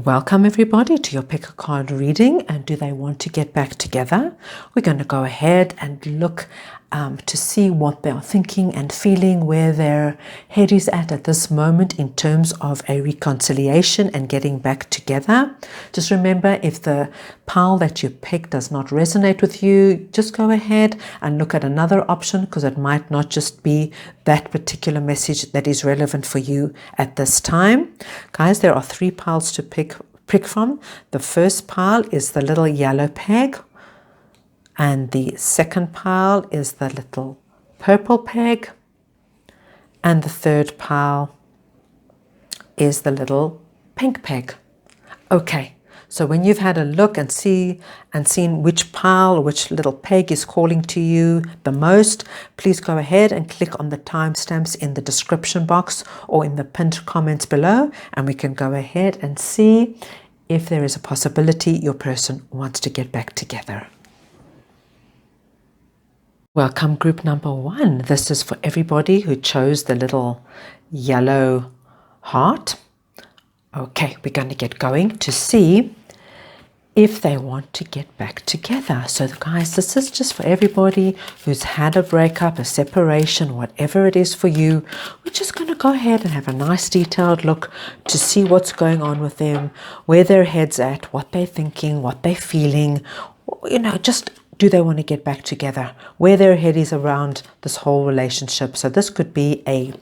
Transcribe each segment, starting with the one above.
Welcome everybody to your pick a card reading. And do they want to get back together? We're going to go ahead and look to see what they are thinking and feeling, where their head is at this moment in terms of a reconciliation and getting back together. Just remember, if the pile that you pick does not resonate with you, just go ahead and look at another option, because it might not just be that particular message that is relevant for you at this time. Guys, there are 3 piles to pick from. The first pile is the little yellow peg, and the second pile is the little purple peg, and the third pile is the little pink peg. Okay, so when you've had a look and seen which pile or which little peg is calling to you the most, please go ahead and click on the timestamps in the description box or in the pinned comments below, and we can go ahead and see if there is a possibility your person wants to get back together. Welcome group number 1. This is for everybody who chose the little yellow heart. Okay, we're going to get going to see if they want to get back together. So guys, this is just for everybody who's had a breakup, a separation, whatever it is for you. We're just going to go ahead and have a nice detailed look to see what's going on with them, where their head's at, what they're thinking, what they're feeling, just do they want to get back together, where their head is around this whole relationship. So this could be a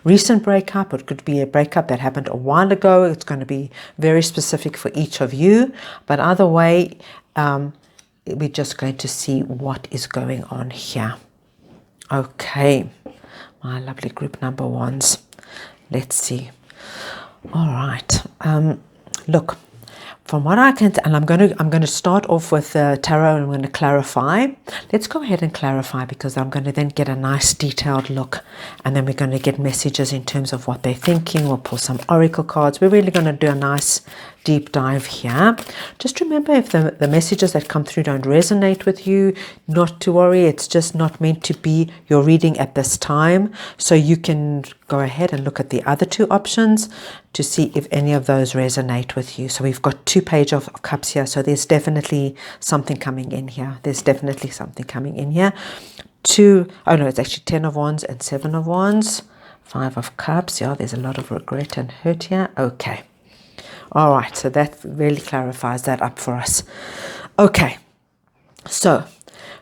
recent breakup, it could be a breakup that happened a while ago. It's going to be very specific for each of you, but either way, we're just going to see what is going on here. Okay, my lovely group number 1s. Let's see. All right. Look. From what I can, and I'm going to start off with tarot, and I'm going to clarify. Let's go ahead and clarify, because I'm going to then get a nice detailed look, and then we're going to get messages in terms of what they're thinking. We'll pull some oracle cards. We're really going to do a nice deep dive here. Just remember, if the messages that come through don't resonate with you, not to worry. It's just not meant to be your reading at this time. So you can go ahead and look at the other 2 options to see if any of those resonate with you. So we've got 2 Page of Cups here. So there's definitely something coming in here. There's definitely something coming in here. It's actually 10 of Wands and 7 of Wands. 5 of Cups. Yeah, there's a lot of regret and hurt here. Okay. All right, so that really clarifies that up for us. Okay, so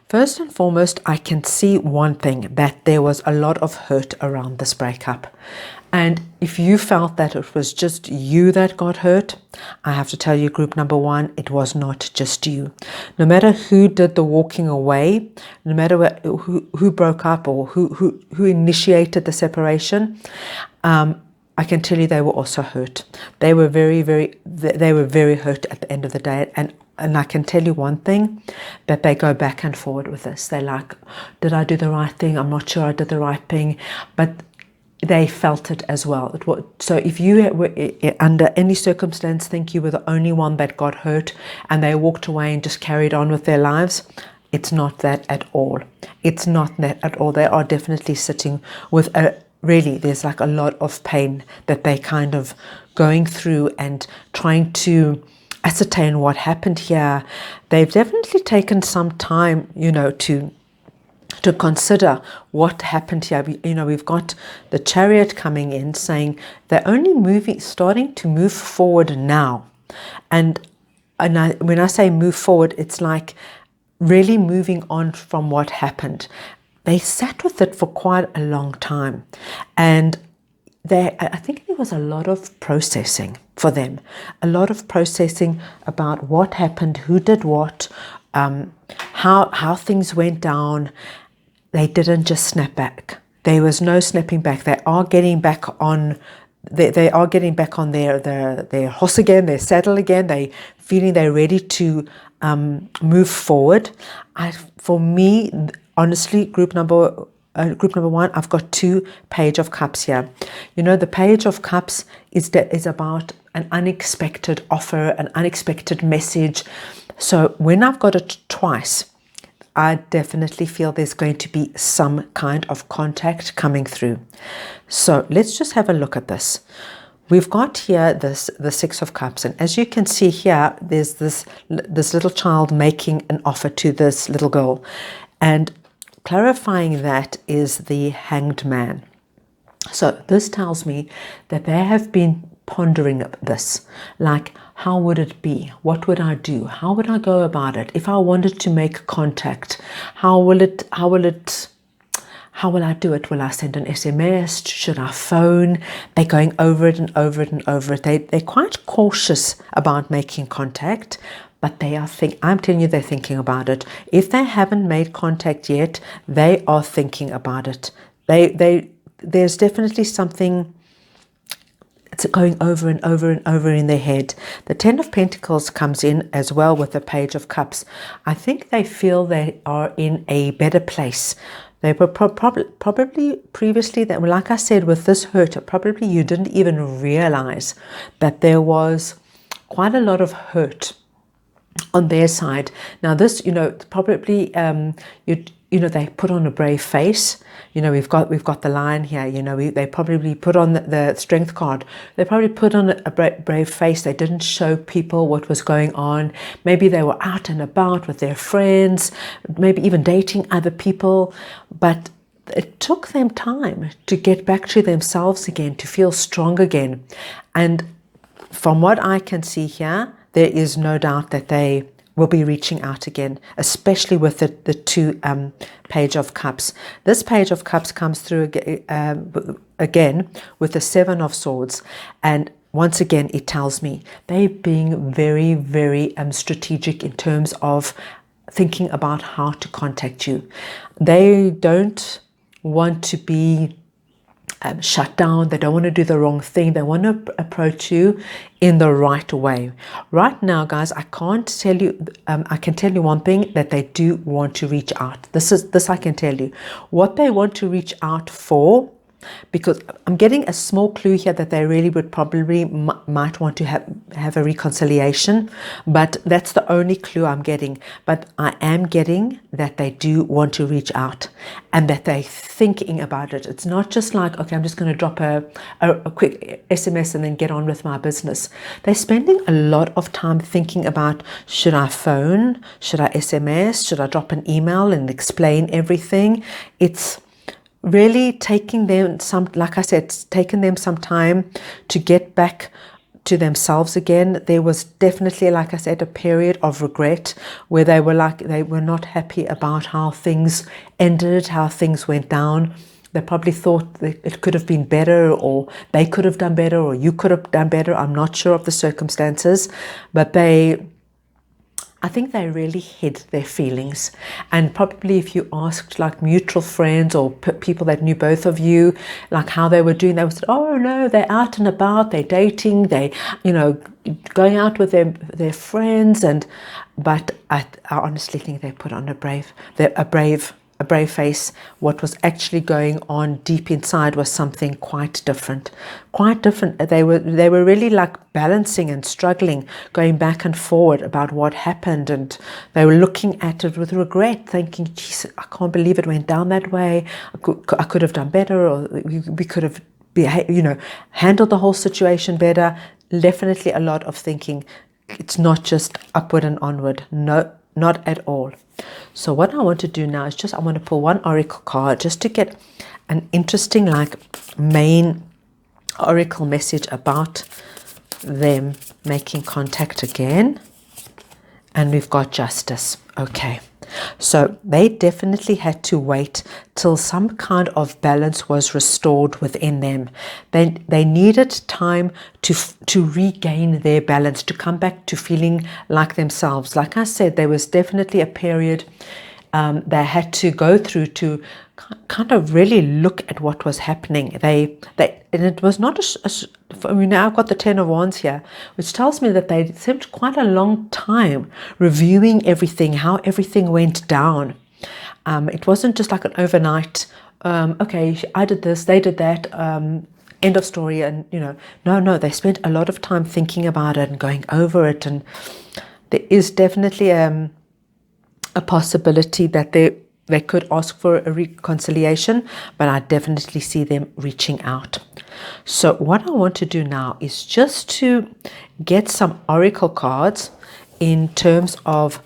first and foremost, I can see one thing, that there was a lot of hurt around this breakup. And if you felt that it was just you that got hurt, I have to tell you, group number 1, it was not just you. No matter who did the walking away, no matter who broke up or who initiated the separation, I can tell you they were also hurt. They were very hurt at the end of the day. And I can tell you one thing, that they go back and forward with this. They're like, did I do the right thing? I'm not sure I did the right thing. But they felt it as well. So if you were under any circumstance think you were the only one that got hurt and they walked away and just carried on with their lives, it's not that at all. It's not that at all. They are definitely sitting with there's like a lot of pain that they kind of going through and trying to ascertain what happened here. They've definitely taken some time, to consider what happened here. We've got the Chariot coming in saying they're only starting to move forward now. And when I say move forward, it's like really moving on from what happened. They sat with it for quite a long time, and I think there was a lot of processing for them, a lot of processing about what happened, who did what, how things went down. They didn't just snap back. There was no snapping back. They are getting back on. They are getting back on their horse again, their saddle again. They feeling they're ready to move forward. For me, honestly, group number 1, I've got 2 Page of Cups here. The Page of Cups is about an unexpected offer, an unexpected message. So when I've got it twice, I definitely feel there's going to be some kind of contact coming through. So let's just have a look at this. we've got here the Six of Cups, and as you can see here, there's this little child making an offer to this little girl, and clarifying that is the Hanged Man. So this tells me that they have been pondering this, like, how would it be? What would I do? How would I go about it? If I wanted to make contact, how will I do it? Will I send an SMS? Should I phone? They're going over it and over it and over it. They're quite cautious about making contact, but I'm telling you, they're thinking about it. If they haven't made contact yet, they are thinking about it. There's definitely something. It's going over and over and over in their head. The Ten of Pentacles comes in as well with the Page of Cups. I think they feel they are in a better place. They were probably previously, that, like I said, with this hurt, probably you didn't even realize that there was quite a lot of hurt on their side. Now this, probably they put on a brave face. We've got the Lion here. They probably put on the Strength card. They probably put on a brave face. They didn't show people what was going on. Maybe they were out and about with their friends, maybe even dating other people. But it took them time to get back to themselves again, to feel strong again. And from what I can see here, there is no doubt that they will be reaching out again, especially with the two Page of Cups. This Page of Cups comes through again with the Seven of Swords, and once again it tells me they're being very, very strategic in terms of thinking about how to contact you. They don't want to be shut down. They don't want to do the wrong thing. They want to approach you in the right way. Right now, guys, I can't tell you. I can tell you one thing, that they do want to reach out. This I can tell you. What they want to reach out for, because I'm getting a small clue here that they really would probably might want to have a reconciliation, but that's the only clue I'm getting. But I am getting that they do want to reach out and that they're thinking about it. It's not just like, okay, I'm just going to drop a quick SMS and then get on with my business. They're spending a lot of time thinking about, should I phone? Should I SMS? Should I drop an email and explain everything? It's really taking them some time to get back to themselves again. There was definitely, like I said, a period of regret where they were not happy about how things ended, how things went down. They probably thought that it could have been better, or they could have done better, or you could have done better. I'm not sure of the circumstances, but I think they really hid their feelings. And probably if you asked like mutual friends or people that knew both of you, like how they were doing, they would say, oh no, they're out and about, they're dating, they, going out with their friends. But I honestly think they put on a brave face. What was actually going on deep inside was something quite different. They were really like balancing and struggling, going back and forward about what happened, and they were looking at it with regret, thinking, geez, I can't believe it went down that way. I could have done better, or we could have handled the whole situation better. Definitely a lot of thinking. It's not just upward and onward. No, not at all. So what I want to do now is I want to pull one oracle card just to get an interesting main oracle message about them making contact again. And we've got Justice. Okay. So they definitely had to wait till some kind of balance was restored within them. They needed time to regain their balance, to come back to feeling like themselves. Like I said, there was definitely a period they had to go through to kind of really look at what was happening. And it was not now I've got the Ten of Wands here, which tells me that they spent quite a long time reviewing everything, how everything went down. It wasn't just like an overnight, okay, I did this, they did that, end of story. And no, they spent a lot of time thinking about it and going over it. And there is definitely a possibility that they could ask for a reconciliation, but I definitely see them reaching out. So what I want to do now is just to get some oracle cards in terms of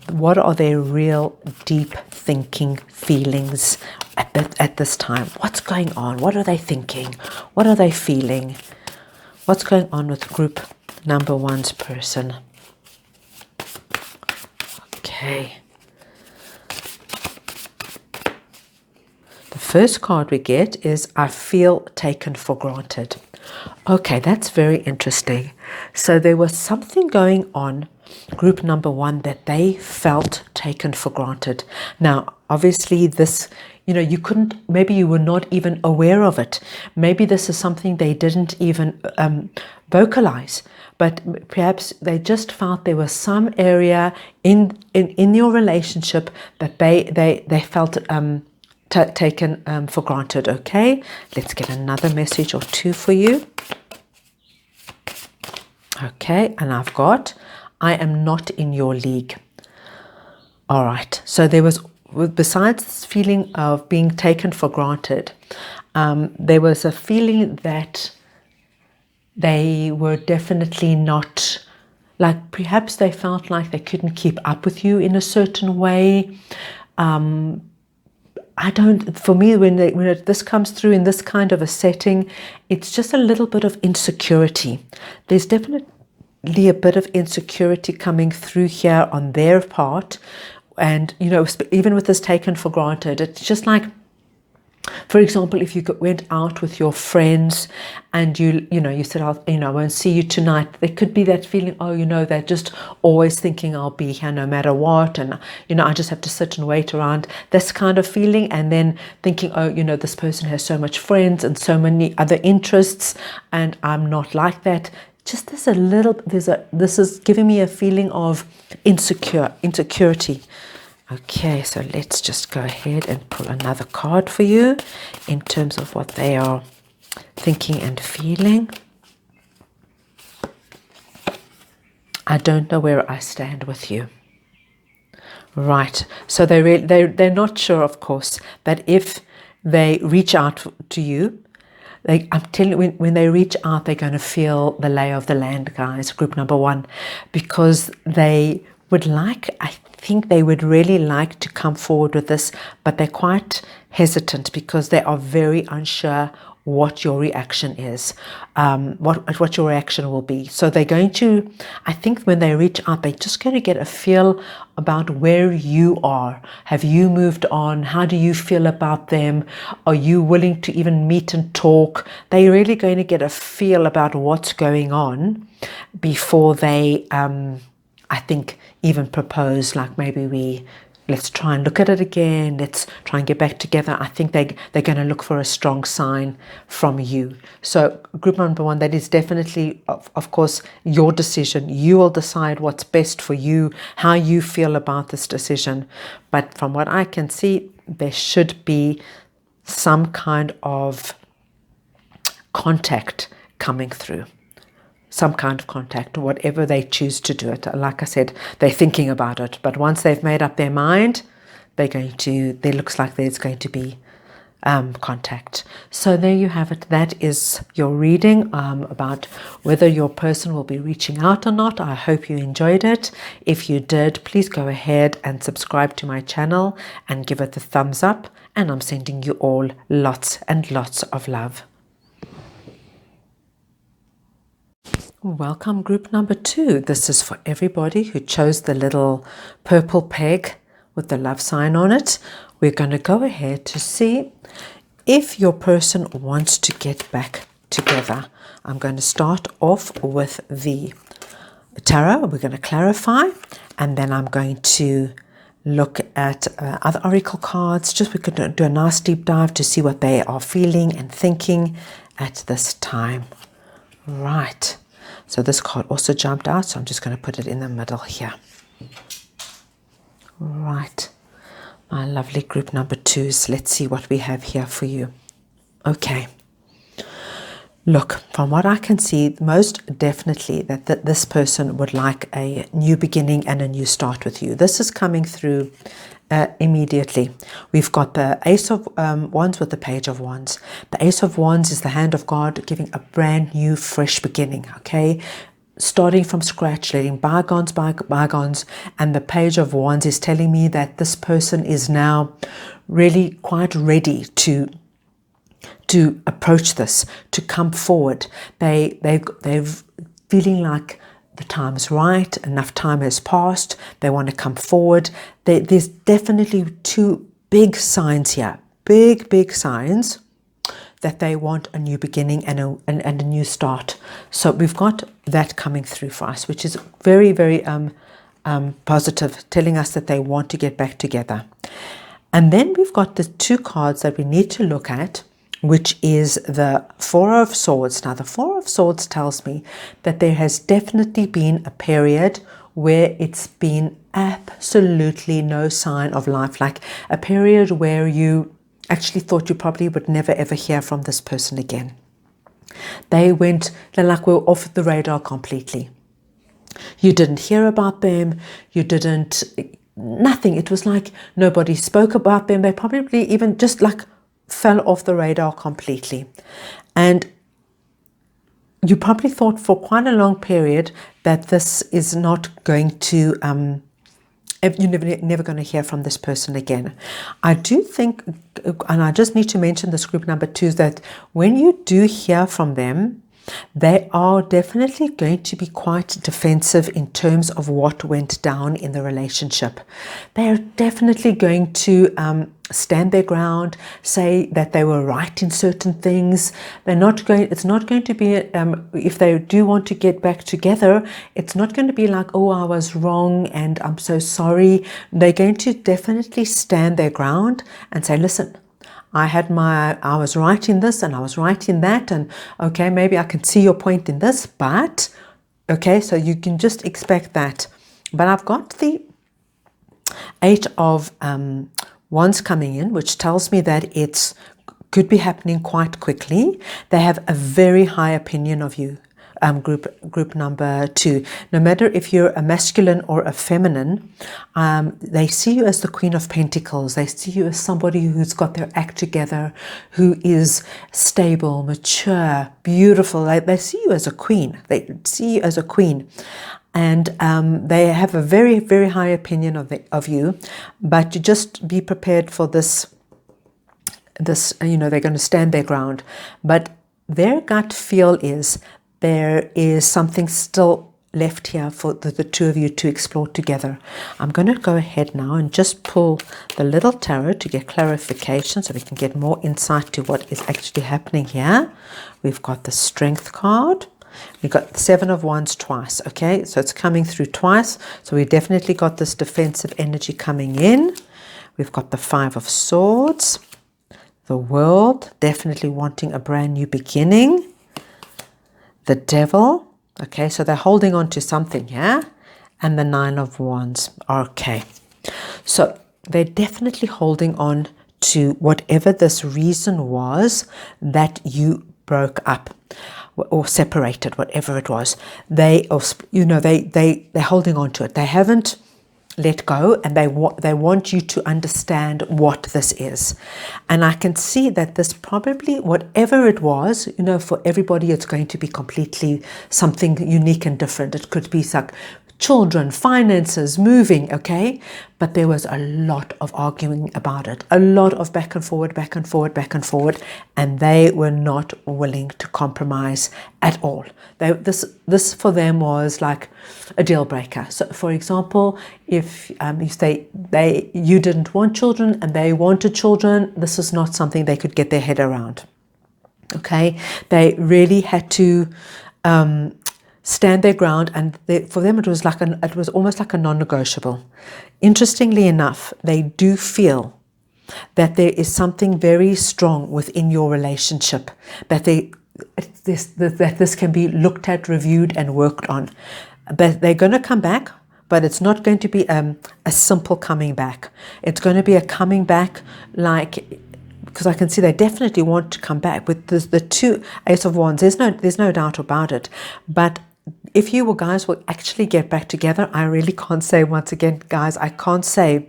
what are their real deep thinking feelings at this time. What's going on? What are they thinking? What are they feeling? What's going on with group number one's person? Okay. The first card we get is I feel taken for granted. Okay, that's very interesting. So there was something going on, group number one, that they felt taken for granted. Now, obviously this, you couldn't, maybe you were not even aware of it. Maybe this is something they didn't even vocalize, but perhaps they just felt there was some area in your relationship that they felt taken for granted. Okay, let's get another message or two for you. Okay, and I've got, I am not in your league. All right, so there was, besides this feeling of being taken for granted, there was a feeling that they were definitely not, like perhaps they felt like they couldn't keep up with you in a certain way. For me, when this comes through in this kind of a setting, it's just a little bit of insecurity. There's definitely a bit of insecurity coming through here on their part. And, even with this taken for granted, it's just like, for example, if you went out with your friends and you said, I won't see you tonight. There could be that feeling, they're just always thinking I'll be here no matter what. And, I just have to sit and wait around, this kind of feeling. And then thinking, this person has so much friends and so many other interests and I'm not like that. Just this is giving me a feeling of insecurity. Okay, so let's just go ahead and pull another card for you in terms of what they are thinking and feeling. I don't know where I stand with you. Right, so they're not sure, of course, that if they reach out to you, I'm telling you, when they reach out, they're going to feel the lay of the land, guys, group number one, because they would I think they would really like to come forward with this, but they're quite hesitant because they are very unsure what your reaction is, what your reaction will be. So they're going to, I think when they reach out, they're just going to get a feel about where you are. Have you moved on? How do you feel about them? Are you willing to even meet and talk? They're really going to get a feel about what's going on before they, I think, even propose, like maybe let's try and look at it again. Let's try and get back together. I think they're going to look for a strong sign from you. So group number one, that is definitely, of course, your decision. You will decide what's best for you, how you feel about this decision. But from what I can see, there should be some kind of contact coming through. Some kind of contact, whatever they choose to do it. Like I said, they're thinking about it, but once they've made up their mind, there looks like there's going to be contact. So there you have it. That is your reading about whether your person will be reaching out or not. I hope you enjoyed it. If you did, please go ahead and subscribe to my channel and give it a thumbs up. And I'm sending you all lots and lots of love. Welcome group number two. This is for everybody who chose the little purple peg with the love sign on it. We're going to go ahead to see if your person wants to get back together. I'm going to start off with the tarot. We're going to clarify, and then I'm going to look at other oracle cards. We're going to do a nice deep dive to see what they are feeling and thinking at this time. Right. So this card also jumped out, so I'm just going to put it in the middle here. Right. My lovely group number twos. Let's see what we have here for you. Okay. Look, from what I can see, most definitely that this person would like a new beginning and a new start with you. This is coming through immediately. We've got the Ace of Wands with the Page of Wands. The Ace of Wands is the hand of God giving a brand new, fresh beginning, okay? Starting from scratch, letting bygones be bygones. And the Page of Wands is telling me that this person is now really quite ready to approach this, to come forward. They're feeling like the time's right, enough time has passed, they want to come forward. There's definitely two big signs here, big signs that they want a new beginning and a new start. So we've got that coming through for us, which is very, very positive, telling us that they want to get back together. And then we've got the two cards that we need to look at, which is the Four of Swords. Now, the Four of Swords tells me that there has definitely been a period where it's been absolutely no sign of life, like a period where you actually thought you probably would never ever hear from this person again. They're like we're off the radar completely. You didn't hear about them, nothing. It was like nobody spoke about them. They probably even just like fell off the radar completely. And you probably thought for quite a long period that this is not going to, you're never going to hear from this person again. I do think, and I just need to mention this group number 2, is that when you do hear from them, they are definitely going to be quite defensive in terms of what went down in the relationship. They are definitely going to stand their ground, say that they were right in certain things. It's not going to be, if they do want to get back together, it's not going to be like, oh, I was wrong and I'm so sorry. They're going to definitely stand their ground and say, listen, I was right in this and I was right in that, and okay, maybe I can see your point in this, but okay, so you can just expect that. But I've got the Eight of Wands coming in, which tells me that it could be happening quite quickly. They have a very high opinion of you. Group number 2. No matter if you're a masculine or a feminine, they see you as the Queen of Pentacles. They see you as somebody who's got their act together, who is stable, mature, beautiful. They see you as a queen. They see you as a queen. And they have a very, very high opinion of you. But you just be prepared for this, they're going to stand their ground. But their gut feel is there is something still left here for the two of you to explore together. I'm going to go ahead now and just pull the little tarot to get clarification so we can get more insight to what is actually happening here. We've got the Strength card. We've got the Seven of Wands twice, okay? So it's coming through twice. So we definitely got this defensive energy coming in. We've got the Five of Swords. The World, definitely wanting a brand new beginning. The Devil, okay, so they're holding on to something, yeah? And the Nine of Wands, okay. So they're definitely holding on to whatever this reason was that you broke up or separated, whatever it was. They're holding on to it. They haven't let go, and they want you to understand what this is. And I can see that this probably, whatever it was, for everybody it's going to be completely something unique and different. It could be like children, finances, moving, okay? But there was a lot of arguing about it, a lot of back and forward, and they were not willing to compromise at all. This for them was like a deal breaker. So, for example, if you didn't want children and they wanted children, this is not something they could get their head around. Okay, they really had to stand their ground, and for them it was almost like a non-negotiable. Interestingly enough, they do feel that there is something very strong within your relationship, that this can be looked at, reviewed, and worked on. But they're going to come back, but it's not going to be a simple coming back. It's going to be a coming back because I can see they definitely want to come back with the two Ace of Wands. There's no doubt about it. But if you guys will actually get back together, I really can't say. Once again, guys, I can't say,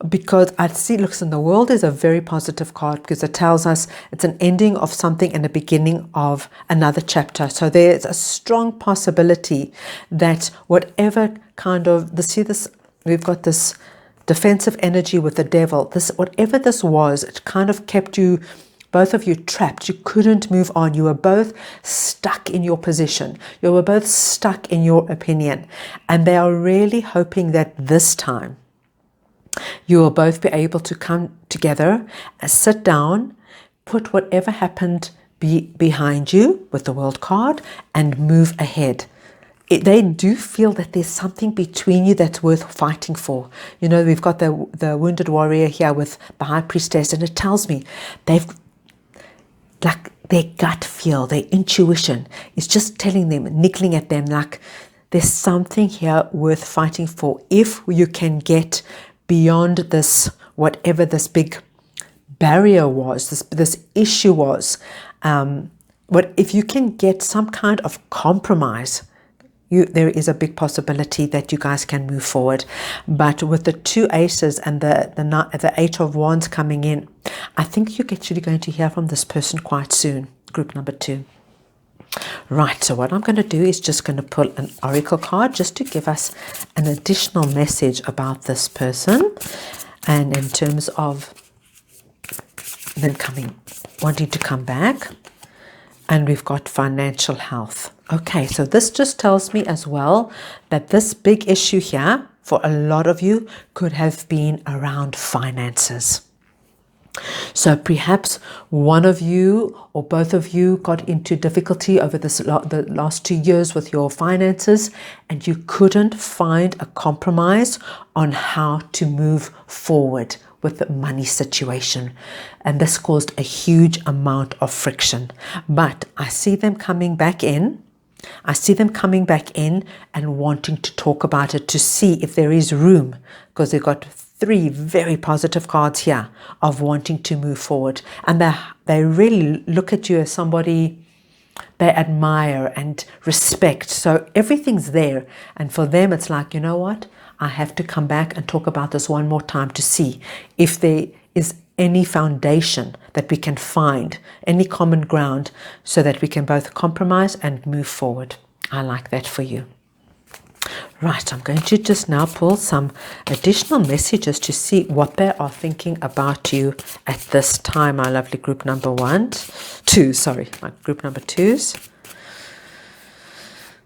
because I see, looks in the world is a very positive card, because it tells us it's an ending of something and a beginning of another chapter. So there's a strong possibility that whatever kind of, we've got this defensive energy with the devil. Whatever this was, it kind of kept you, both of you, trapped. You couldn't move on. You were both stuck in your position. You were both stuck in your opinion. And they are really hoping that this time you will both be able to come together and sit down, put whatever happened behind you with the World card, and move ahead. They do feel that there's something between you that's worth fighting for. You know, we've got the wounded warrior here with the High Priestess, and it tells me like their gut feel, their intuition is just telling them, niggling at them, like there's something here worth fighting for. If you can get beyond this, whatever this big barrier was, this issue was, if you can get some kind of compromise, there is a big possibility that you guys can move forward. But with the 2 aces and the 8 of wands coming in, I think you're actually going to hear from this person quite soon, group number 2. Right, so what I'm going to do is just going to pull an oracle card just to give us an additional message about this person, and in terms of them wanting to come back. And we've got financial health. Okay, so this just tells me as well that this big issue here for a lot of you could have been around finances. So perhaps one of you or both of you got into difficulty over the last 2 years with your finances, and you couldn't find a compromise on how to move forward with the money situation, and this caused a huge amount of friction. But I see them coming back in. I see them coming back in and wanting to talk about it, to see if there is room, because they've got 3 very positive cards here of wanting to move forward, and they really look at you as somebody they admire and respect. So everything's there, and for them it's like, you know what, I have to come back and talk about this one more time to see if there is any foundation that we can find, any common ground, so that we can both compromise and move forward. I like that for you. Right, I'm going to just now pull some additional messages to see what they are thinking about you at this time, my lovely group number my group number 2s.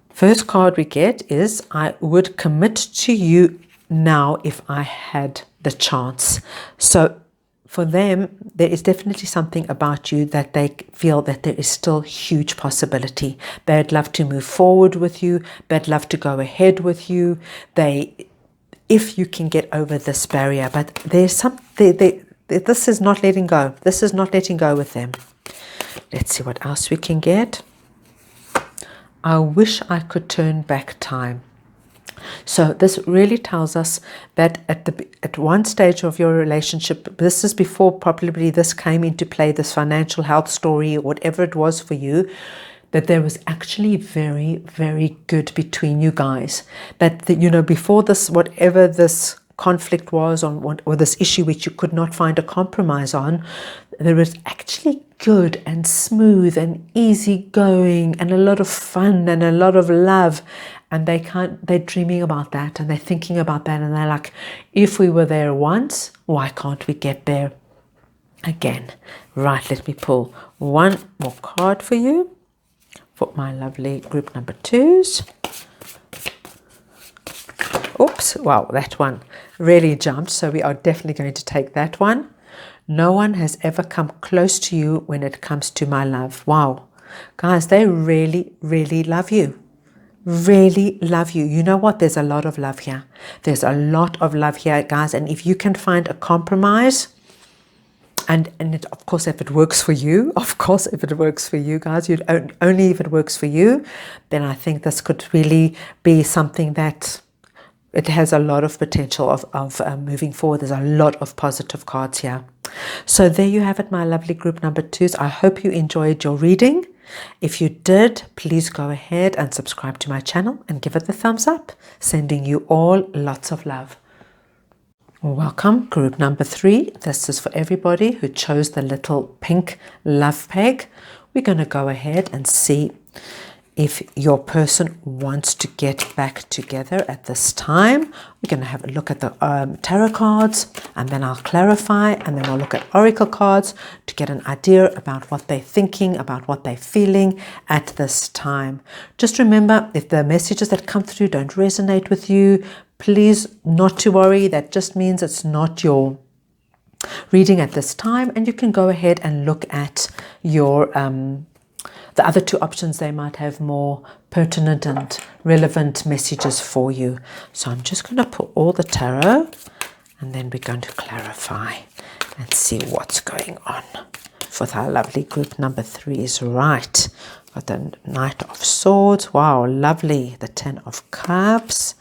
First card we get is, I would commit to you now if I had the chance. So for them, there is definitely something about you that they feel that there is still huge possibility. They'd love to move forward with you. They'd love to go ahead with you. If you can get over this barrier, but there's this is not letting go. This is not letting go with them. Let's see what else we can get. I wish I could turn back time. So this really tells us that at one stage of your relationship, this is before probably this came into play, this financial health story, or whatever it was for you, that there was actually very, very good between you guys. That, before this, whatever this conflict was or this issue which you could not find a compromise on, there was actually good and smooth and easy going and a lot of fun and a lot of love. And they're dreaming about that, and they're thinking about that, and they're like, if we were there once, why can't we get there again? Right, let me pull one more card for you, for my lovely group number 2s. Oops, wow, that one really jumped, so we are definitely going to take that one. No one has ever come close to you when it comes to my love. Wow, guys, they really, really love you. Really love you. You know what? There's a lot of love here. There's a lot of love here, guys. And if you can find a compromise, and of course, if it works for you, guys, only if it works for you, then I think this could really be something that it has a lot of potential of moving forward. There's a lot of positive cards here. So there you have it, my lovely group number 2s. I hope you enjoyed your reading. If you did, please go ahead and subscribe to my channel and give it the thumbs up. Sending you all lots of love. Welcome, group number 3. This is for everybody who chose the little pink love peg. We're going to go ahead and see if your person wants to get back together at this time. We're going to have a look at the tarot cards, and then I'll clarify, and then I'll look at oracle cards to get an idea about what they're thinking, about what they're feeling at this time. Just remember, if the messages that come through don't resonate with you, please not to worry. That just means it's not your reading at this time, and you can go ahead and look at your the other 2 options. They might have more pertinent and relevant messages for you. So I'm just going to put all the tarot, and then we're going to clarify and see what's going on for our lovely group number 3s. Right, got the Knight of Swords. Wow, lovely. The 10 of Cups.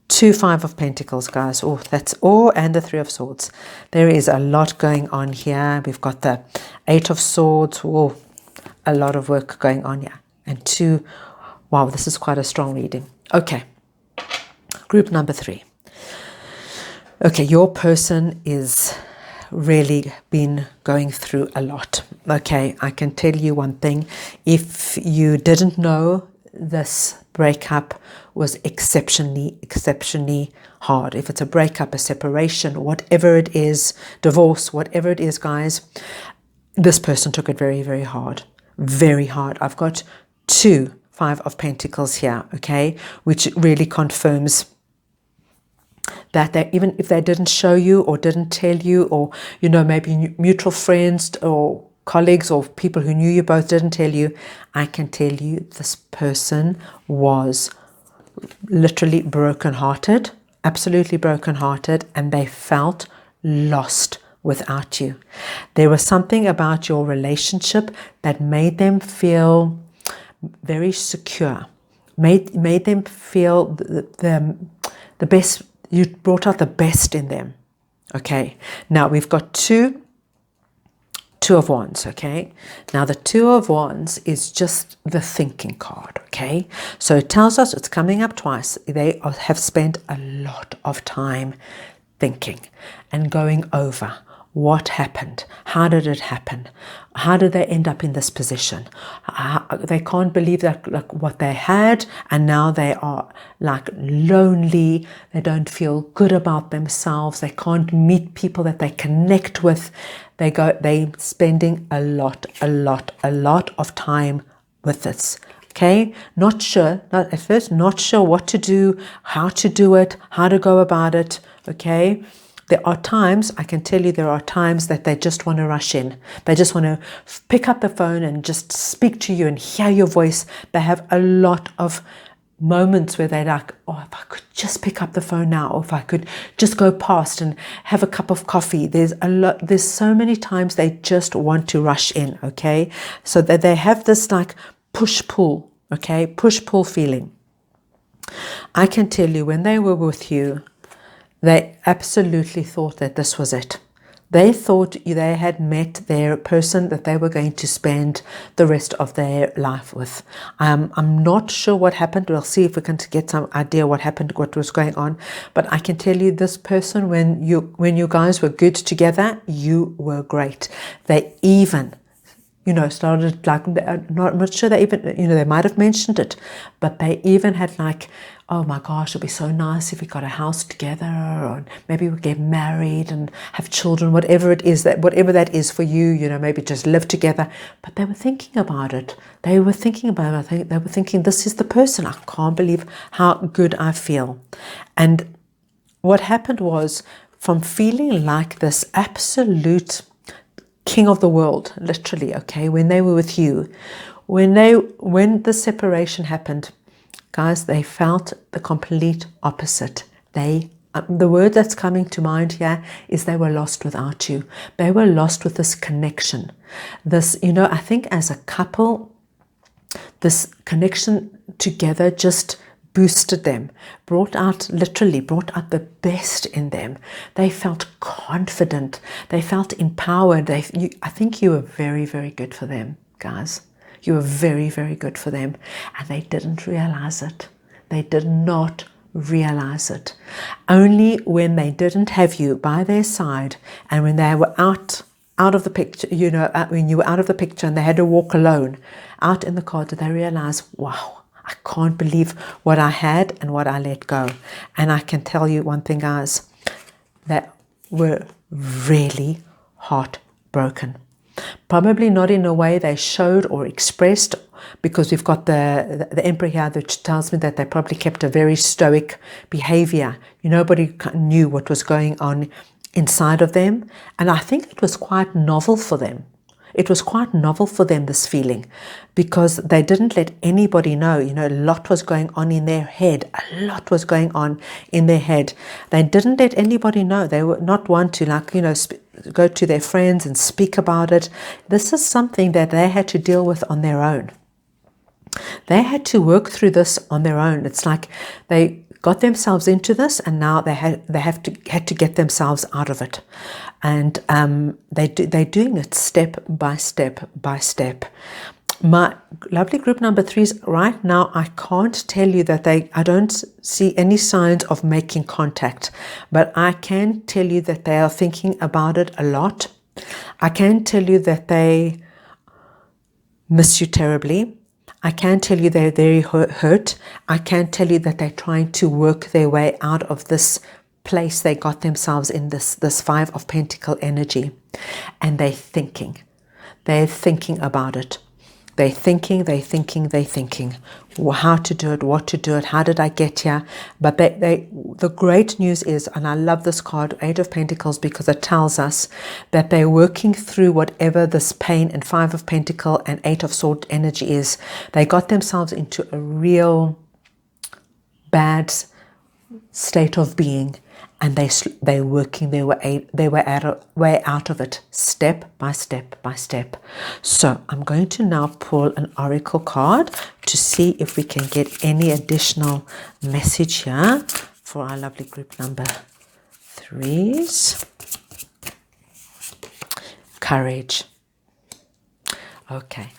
2 5 of Pentacles, guys. Oh, that's all. And the 3 of Swords. There is a lot going on here. We've got the 8 of Swords. Oh, a lot of work going on here. And 2. Wow, this is quite a strong reading. Okay. Group number 3. Okay, your person is really been going through a lot. Okay, I can tell you one thing. If you didn't know, this breakup was exceptionally hard. If it's a breakup, a separation, whatever it is, divorce, whatever it is, guys, this person took it very, very hard. Very hard. I've got 2 5 of Pentacles here, okay, which really confirms that they, even if they didn't show you or didn't tell you, or, you know, maybe mutual friends or colleagues or people who knew you both didn't tell you, I can tell you this person was literally brokenhearted, absolutely brokenhearted, and they felt lost without you. There was something about your relationship that made them feel very secure, made them feel the best. You brought out the best in them. Okay, now we've got two of Wands. Okay, now the 2 of Wands is just the thinking card. Okay, so it tells us it's coming up twice. They have spent a lot of time thinking and going over what happened, how did it happen, how did they end up in this position. They can't believe that, like, what they had, and now they are like lonely. They don't feel good about themselves. They can't meet people that they connect with. They spending a lot of time with this. Okay, not sure what to do, how to do it, how to go about it. Okay, there are times, I can tell you, there are times that they just want to rush in. They just want to pick up the phone and just speak to you and hear your voice. They have a lot of moments where they're like, oh, if I could just pick up the phone now, or if I could just go past and have a cup of coffee. There's so many times they just want to rush in. Okay, so that they have this like push-pull, okay, push-pull feeling. I can tell you, when they were with you, they absolutely thought that this was it. They thought they had met their person that they were going to spend the rest of their life with. I'm not sure what happened. We'll see if we can get some idea what happened, what was going on. But I can tell you, this person, when you guys were good together, you were great. They even, started like, I'm not sure they even, they might have mentioned it, but they even had like, oh my gosh, it'd be so nice if we got a house together, or maybe we get married and have children, whatever that is for you, maybe just live together. But they were thinking about it. They were thinking, this is the person. I can't believe how good I feel. And what happened was, from feeling like this absolute king of the world, literally, okay, when they were with you, when the separation happened, guys, they felt the complete opposite. The word that's coming to mind here is they were lost without you. They were lost with this connection. This, I think as a couple, this connection together just boosted them, brought out the best in them. They felt confident. They felt empowered. I think you were very, very good for them, guys. You were very, very good for them. And they didn't realize it. They did not realize it. Only when they didn't have you by their side, and when they were out of the picture, you know, when you were out of the picture and they had to walk alone out in the car, did they realize, wow, I can't believe what I had and what I let go. And I can tell you one thing, guys, they were really heartbroken. Probably not in a way they showed or expressed, because we've got the emperor here that tells me that they probably kept a very stoic behavior. Nobody knew what was going on inside of them. And I think it was quite novel for them. It was quite novel for them, this feeling, because they didn't let anybody know. A lot was going on in their head. A lot was going on in their head. They didn't let anybody know. They were not one to, go to their friends and speak about it. This is something that they had to deal with on their own. They had to work through this on their own. It's like they got themselves into this, and now they had to get themselves out of it. And they're doing it step by step by step. My lovely group number 3s, right now, I can't tell you that I don't see any signs of making contact, but I can tell you that they are thinking about it a lot. I can tell you that they miss you terribly. I can tell you they're very hurt. I can tell you that they're trying to work their way out of this place they got themselves in, this 5 of Pentacle energy. And they're thinking. They're thinking about it. They're thinking how to do it, what to do it, how did I get here? But the great news is, and I love this card, 8 of Pentacles, because it tells us that they're working through whatever this pain and 5 of Pentacle and 8 of Sword energy is. They got themselves into a real bad state of being, and they're working their way out of it, step by step by step. So I'm going to now pull an oracle card to see if we can get any additional message here for our lovely group number 3s. Courage. Okay.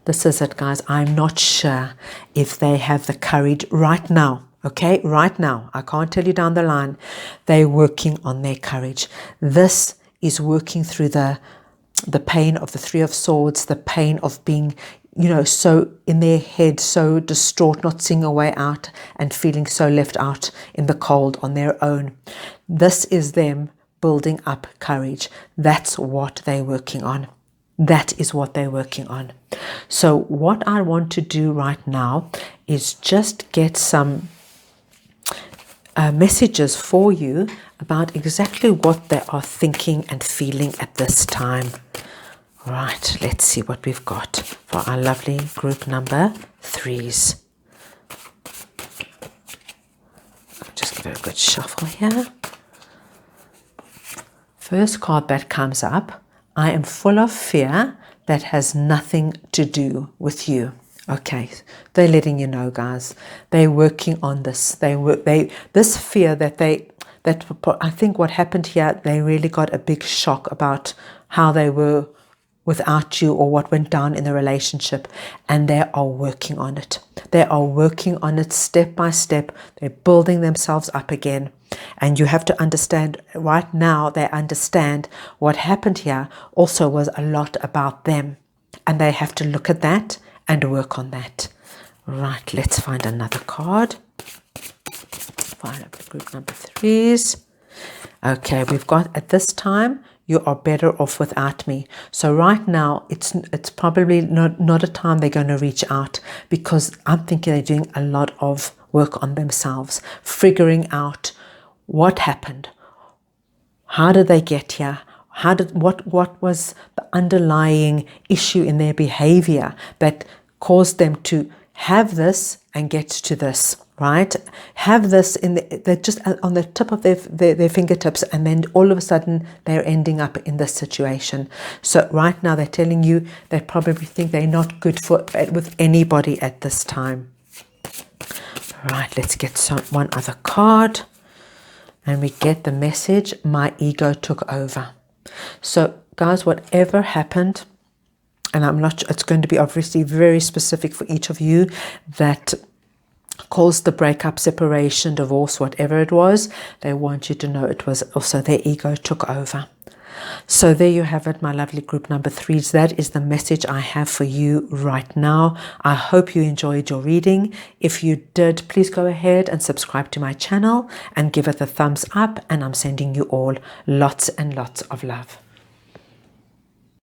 This is it, guys. I'm not sure if they have the courage right now. Okay, right now, I can't tell you down the line. They're working on their courage. This is working through the pain of the 3 of Swords, the pain of being, so in their head, so distraught, not seeing a way out and feeling so left out in the cold on their own. This is them building up courage. That's what they're working on. That is what they're working on. So what I want to do right now is just get some messages for you about exactly what they are thinking and feeling at this time. Right, let's see what we've got for our lovely group number 3s. I'll just give it a good shuffle here. First card that comes up, I am full of fear that has nothing to do with you. Okay, they're letting you know, guys. They're working on this. This fear that I think what happened here, they really got a big shock about how they were without you or what went down in the relationship, and they are working on it. They are working on it step by step. They're building themselves up again. And you have to understand, right now, they understand what happened here also was a lot about them. And they have to look at that and work on that. Right, let's find another card. Find up the group number 3s. Okay, we've got, at this time, you are better off without me. So right now, it's probably not a time they're going to reach out, because I'm thinking they're doing a lot of work on themselves, figuring out what happened. How did they get here? What was the underlying issue in their behavior that caused them to have this and get to this, right? Have this they're just on the tip of their fingertips, and then all of a sudden they're ending up in this situation. So right now they're telling you they probably think they're not good with anybody at this time. Right, let's get one other card. And we get the message, my ego took over. So guys, whatever happened, and I'm not, it's going to be obviously very specific for each of you that caused the breakup, separation, divorce, whatever it was. They want you to know it was also their ego took over. So there you have it, my lovely group number 3s. That is the message I have for you right now. I hope you enjoyed your reading. If you did, please go ahead and subscribe to my channel and give it a thumbs up. And I'm sending you all lots and lots of love.